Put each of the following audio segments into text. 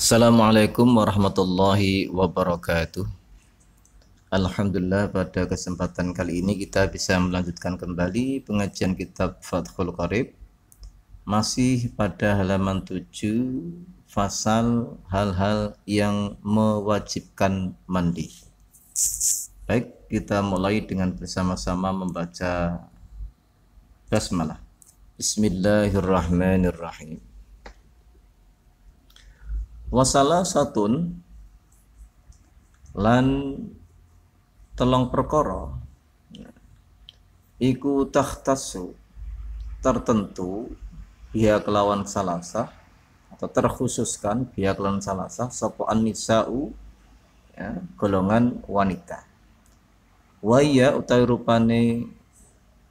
Assalamualaikum warahmatullahi wabarakatuh. Alhamdulillah, pada kesempatan kali ini kita bisa melanjutkan kembali pengajian kitab Fathul Qorib, masih pada halaman 7, fasal hal-hal yang mewajibkan mandi. Baik, kita mulai dengan bersama-sama membaca basmalah. Bismillahirrahmanirrahim. Wasalah satun lan telong perkara iku takhtasu tertentu biha kelawan salasah atau terkhususkan biha kelawan salasah sapa an-nisa'u, ya, golongan wanita. Waya utawi rupane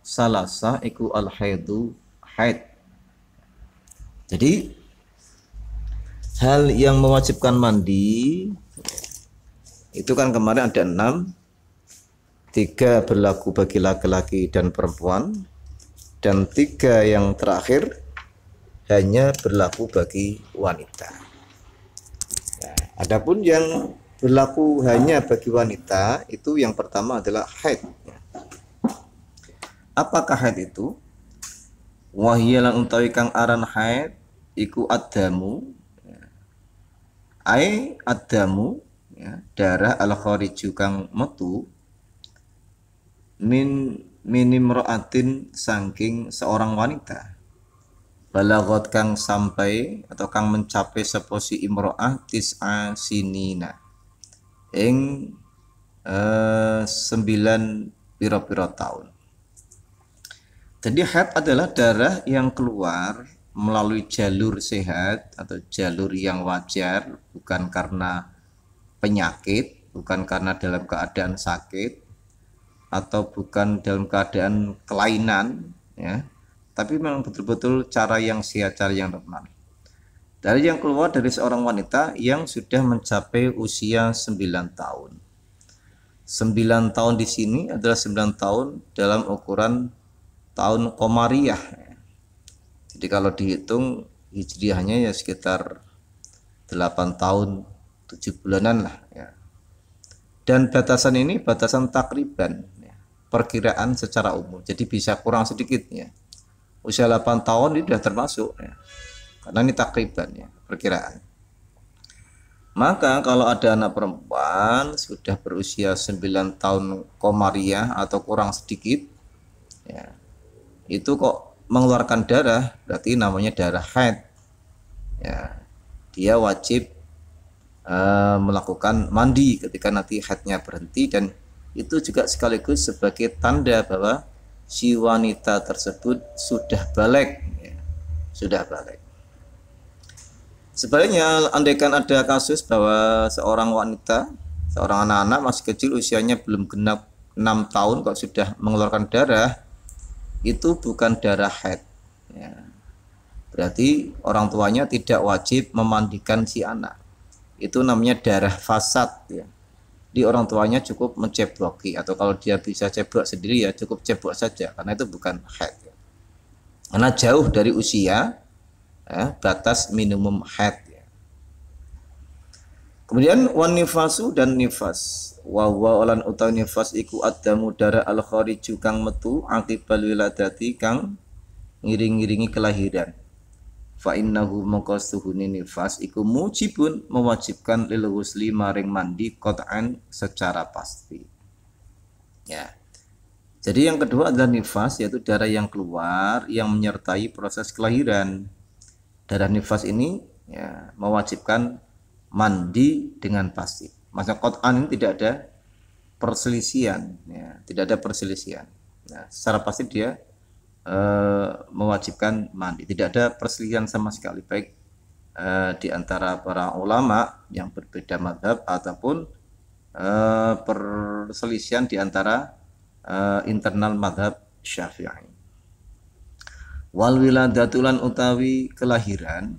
salasah iku al-haidu, haid. Jadi hal yang mewajibkan mandi itu kan kemarin ada 6, 3 berlaku bagi laki-laki dan perempuan, dan 3 yang terakhir hanya berlaku bagi wanita. Nah, adapun yang berlaku hanya bagi wanita itu yang pertama adalah haid. Apakah haid itu? Wahyalan utawi kang aran haid iku adamu, ai adamu, ya, darah al khariju kang metu minimraatin saking seorang wanita, balagot kang sampai atau kang mencapai seposi imro'ah tis'a sinina ing 9 pira-pira tahun. Jadi haid adalah darah yang keluar melalui jalur sehat atau jalur yang wajar, bukan karena penyakit, bukan karena dalam keadaan sakit, atau bukan dalam keadaan kelainan, ya, tapi memang betul-betul cara yang sehat, cara yang normal. Dari yang keluar dari seorang wanita yang sudah mencapai usia 9 tahun. 9 tahun di sini adalah 9 tahun dalam ukuran tahun Qamariyah. Jadi kalau dihitung hijriahnya ya sekitar 8 tahun 7 bulanan lah, ya. Dan batasan ini batasan takriban, ya, perkiraan secara umum. Jadi bisa kurang sedikit, ya. Usia 8 tahun ini sudah termasuk, ya. Karena ini takriban, ya, perkiraan. Maka kalau ada anak perempuan sudah berusia 9 tahun Qamariyah atau kurang sedikit, ya, itu kok mengeluarkan darah, berarti namanya darah haid, ya. Dia wajib melakukan mandi ketika nanti haidnya berhenti, dan itu juga sekaligus sebagai tanda bahwa si wanita tersebut sudah balik, ya, sudah balik. Sebaliknya, andaikan ada kasus bahwa seorang wanita, seorang anak-anak masih kecil, usianya belum genap 6 tahun kok sudah mengeluarkan darah, itu bukan darah haid, ya. Berarti orang tuanya tidak wajib memandikan si anak. Itu namanya darah fasad, ya. Di orang tuanya cukup mencebloki, atau kalau dia bisa ceblok sendiri ya cukup ceblok saja, karena itu bukan haid, ya. Karena jauh dari usia, ya, batas minimum haid, ya. Kemudian wan nifasu dan nifas. Wa olan utawi nifas iku adamu darah al khariju kang metu akibal wiladati kang ngiring-ngiringi kelahiran. Fa innahu maqasuhuni nifas iku mujibun mewajibkan lil ghusli maring mandi qat'an secara pasti, ya. Jadi yang kedua adalah nifas, yaitu darah yang keluar yang menyertai proses kelahiran. Darah nifas ini, ya, mewajibkan mandi dengan pasti. Masa qat'an ini tidak ada perselisihan, ya, tidak ada perselisihan. Nah, secara pasti dia mewajibkan mandi, tidak ada perselisihan sama sekali, baik di antara para ulama yang berbeda madhab ataupun perselisihan di antara internal madhab Syafi'i. Wal wiladatulan utawi kelahiran,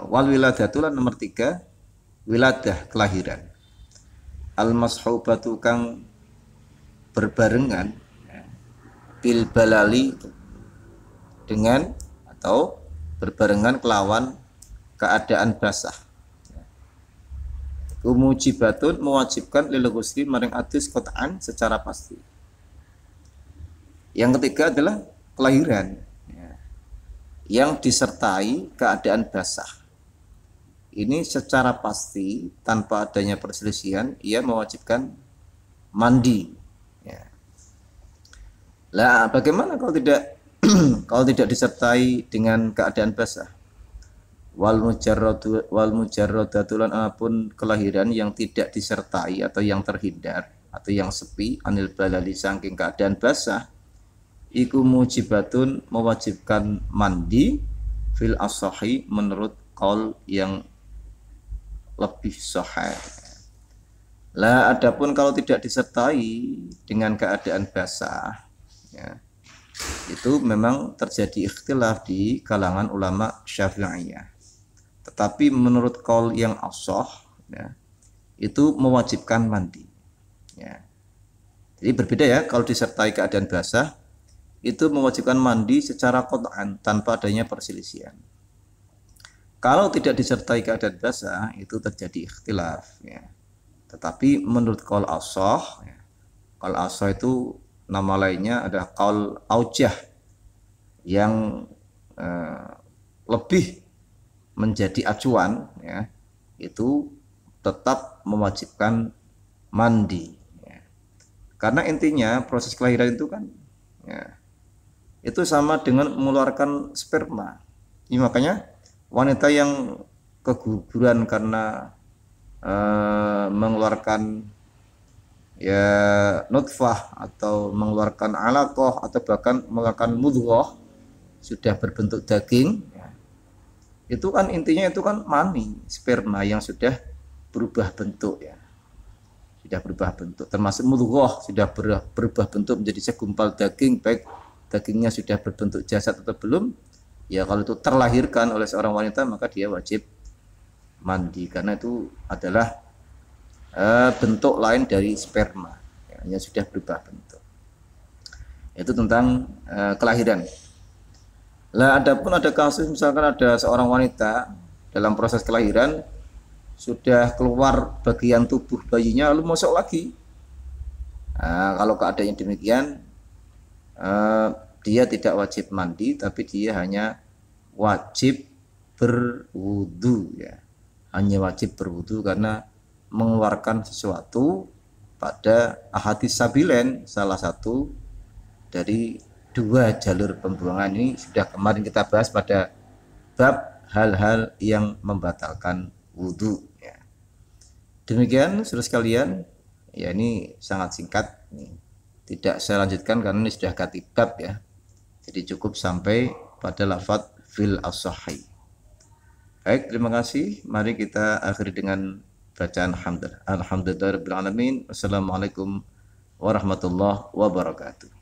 wal wiladatulan nomor 3, wiladah kelahiran, al mashubatu kang berbarengan, ya, bil balali dengan atau berbarengan kelawan keadaan basah. iku mujibatun mewajibkan lil ghusli maring adus qat'an secara pasti. Yang ketiga adalah kelahiran, ya, yang disertai keadaan basah. Ini secara pasti tanpa adanya perselisihan ia mewajibkan mandi. Ya. Lah bagaimana kalau tidak kalau tidak disertai dengan keadaan basah? Wal mujarradatu lan apun kelahiran yang tidak disertai atau yang terhindar atau yang sepi anil balali saking keadaan basah iku mujibatun mewajibkan mandi fil asahi menurut qaul yang lebih sahih. Lah adapun kalau tidak disertai dengan keadaan basah, ya, itu memang terjadi ikhtilaf di kalangan ulama Syafi'iyah. Tetapi menurut qaul yang ashah, ya, itu mewajibkan mandi. Ya. Jadi berbeda ya, kalau disertai keadaan basah itu mewajibkan mandi secara qat'an tanpa adanya perselisihan. Kalau tidak disertai keadaan basah itu terjadi ikhtilaf, ya. Tetapi menurut qaul ashah, ya, qaul ashah itu nama lainnya ada qaul aujah yang lebih menjadi acuan, ya, itu tetap mewajibkan mandi, ya. Karena intinya proses kelahiran itu kan, ya, itu sama dengan mengeluarkan sperma. Ini makanya wanita yang keguguran karena mengeluarkan ya nutfah atau mengeluarkan alaqah atau bahkan mengeluarkan mudghah sudah berbentuk daging, ya, itu kan intinya itu kan mani sperma yang sudah berubah bentuk, ya, sudah berubah bentuk, termasuk mudghah sudah berubah bentuk menjadi segumpal daging, baik dagingnya sudah berbentuk jasad atau belum, ya kalau itu terlahirkan oleh seorang wanita maka dia wajib mandi karena itu adalah bentuk lain dari sperma, ya, yang sudah berubah bentuk. Itu tentang kelahiran. Lah adapun ada kasus misalkan ada seorang wanita dalam proses kelahiran sudah keluar bagian tubuh bayinya lalu masuk lagi. Nah, kalau keadaannya demikian dia tidak wajib mandi tapi dia hanya wajib berwudu, ya. Hanya wajib berwudu karena mengeluarkan sesuatu pada ahadits sabilen, salah satu dari dua jalur pembuangan. Ini sudah kemarin kita bahas pada bab hal-hal yang membatalkan wudu, ya. Demikian saudara sekalian, ya, ini sangat singkat, tidak saya lanjutkan karena ini sudah ganti bab, ya. Jadi cukup sampai pada lafadz fil asahi. Baik, terima kasih. Mari kita akhiri dengan bacaan hamdalah. Alhamdulillahirabbil alamin. Wassalamualaikum warahmatullahi wabarakatuh.